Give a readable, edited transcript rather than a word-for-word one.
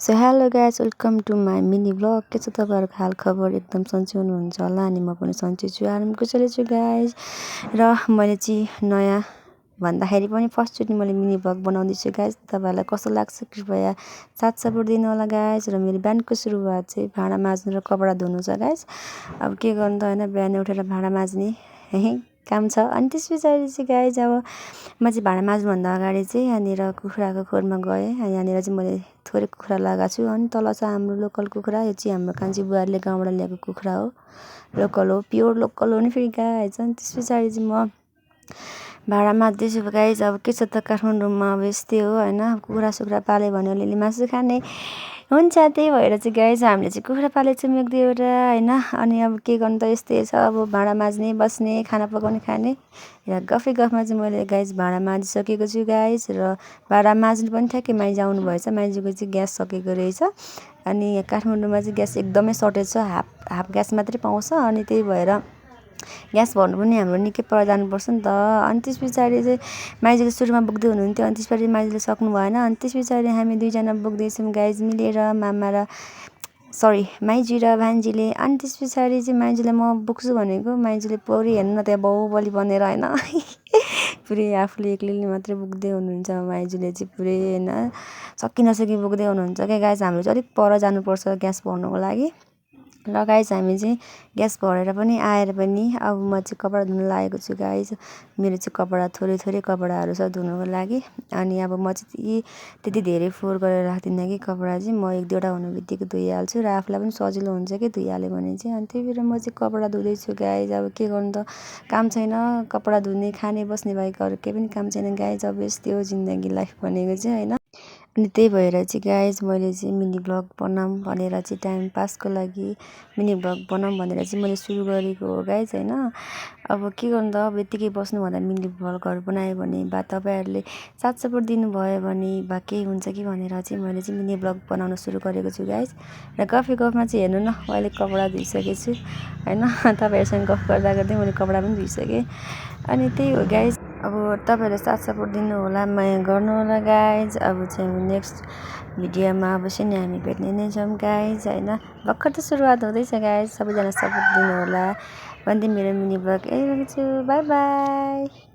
So hello guys welcome to my mini blog. के छ तपाईँहरूको हाल खबर? एकदम सन्चै हुनुहुन्छ होला अनि म पनि सन्चै छु, आरामको छु गाइज। र मैले चाहिँ नयाँ भन्दाखेरि पनि फर्स्टचोटि मैले मिनी ब्लग बनाउँदैछु गाइज। तपाईँहरूलाई कस्तो लाग्छ कृपया साथ सपोर्ट दिनु होला गाइज। र मेरो बिहानको सुरुवात चाहिँ भाँडा माझ्नु र कपडा धुनु छ गाइज। अब के गर्नु त होइन, बिहान उठेर भाँडा माझ्ने काम छ। अनि त्यस पछाडि चाहिँ गाइज अब म चाहिँ भाँडा माझ्नुभन्दा अगाडि चाहिँ यहाँनिर कुखुराको खोरमा गएँ। यहाँनिर चाहिँ मैले थोरै कुखुरा लगाएको छु। अनि तल छ हाम्रो लोकल कुखुरा। यो चाहिँ हाम्रो कान्छी बुहारीले गाउँबाट ल्याएको कुखुरा हो, लोकल हो, प्योर लोकल हो नि फेरि गाइज। अनि त्यस पछाडि चाहिँ म भाँडा माझ्दैछु गाइज। अब के छ त काठमाडौँमा अब यस्तै हो होइन, कुखुरा सुखुरा पाल्यो भने अलिअलि मासु खाने हुन्छ। त्यही भएर चाहिँ गाइज हामीले चाहिँ कुखुरा पालेको छौँ एक दुईवटा होइन। अनि अब के गर्नु त यस्तै छ, अब भाँडा माझ्ने बस्ने खाना पकाउने खाने। र गफै गफमा चाहिँ मैले गाइज भाँडा माझिसकेको छु गाइज। र भाँडा माझ्नु पनि ठ्याक्कै माइज आउनु भएछ। माइजूको चाहिँ ग्यास सकेको रहेछ। अनि यहाँ काठमाडौँमा चाहिँ ग्यास एकदमै सर्टेज छ, हाफ ग्यास मात्रै पाउँछ। अनि त्यही भएर ग्यास भर्नु पनि हाम्रो निकै पर जानुपर्छ नि त। अनि त्यस पछाडि चाहिँ माइजूले सुरुमा बोक्दै हुनुहुन्थ्यो, अनि त्यस पछाडि माइजूले सक्नु भएन। अनि त्यस पछाडि हामी दुईजना बोक्दैछौँ गाइज मिलेर, मामा र माइजू र भान्जीले। अनि त्यस पछाडि चाहिँ माइजूलाई म बोक्छु भनेको, माइजूले पुरै हेर्नु न त्यहाँ बाहुबली बनेर होइन पुरै आफूले एक्लैले मात्रै बोक्दै हुनुहुन्छ। माइजूले चाहिँ पुरै होइन सकि नसकि बोक्दै हुनुहुन्छ क्या गाइज। हाम्रो चाहिँ अलिक पर जानुपर्छ ग्यास भर्नुको लागि। र गाइज हामी चाहिँ ग्यास भरेर पनि आएर पनि अब म चाहिँ कपडा धुन लागेको छु गाइज। मेरो चाहिँ कपडा थोरै कपडाहरू छ धुनुको लागि। अनि अब म चाहिँ त्यति धेरै फोहोर गरेर राख्दिनँ कि कपडा चाहिँ म एक दुईवटा हुनु बित्तिकै धोइहाल्छु। र आफूलाई पनि सजिलो हुन्छ कि धोइहाल्यो भने चाहिँ। अनि त्यही भएर म चाहिँ कपडा धुँदैछु गाइज। अब के गर्नु त, काम छैन, कपडा धुने खाने बस्ने बाहेक अरू केही पनि काम छैन गाइज। अब यस्तै हो जिन्दगी, लाइफ भनेको चाहिँ होइन। अनि त्यही भएर चाहिँ गाइज मैले चाहिँ मिनी ब्लग बनाऊँ भनेर चाहिँ टाइम पासको लागि मिनी ब्लग बनाऊँ भनेर चाहिँ मैले सुरु गरेको हो गाइज होइन। अब के गर्नु त, अब यत्तिकै बस्नुभन्दा मिनी ब्लगहरू बनायो भने बा तपाईँहरूले साथ सपोर्ट दिनुभयो भने बा केही हुन्छ कि भनेर चाहिँ मैले चाहिँ मिनी ब्लग बनाउन सुरु गरेको छु गाइज। र गफै गफमा चाहिँ हेर्नु न अहिले कपडा धोइसकेको छु होइन। तपाईँहरूसँग गफ गर्दा गर्दै मैले कपडा पनि धोइसकेँ। अनि त्यही हो गाइज। अब तपाईँहरूले साथ सपोर्ट दिनु होला, माया गर्नु होला गाइज। अब चाहिँ हामी नेक्स्ट भिडियोमा अवश्य नै हामी भेट्ने नै छौँ गाइज होइन। भर्खर त सुरुवात हुँदैछ गाइज, सबैजना सपोर्ट दिनु होला भन्दै मेरो मिनी ब्लग यही राख्छु। By by.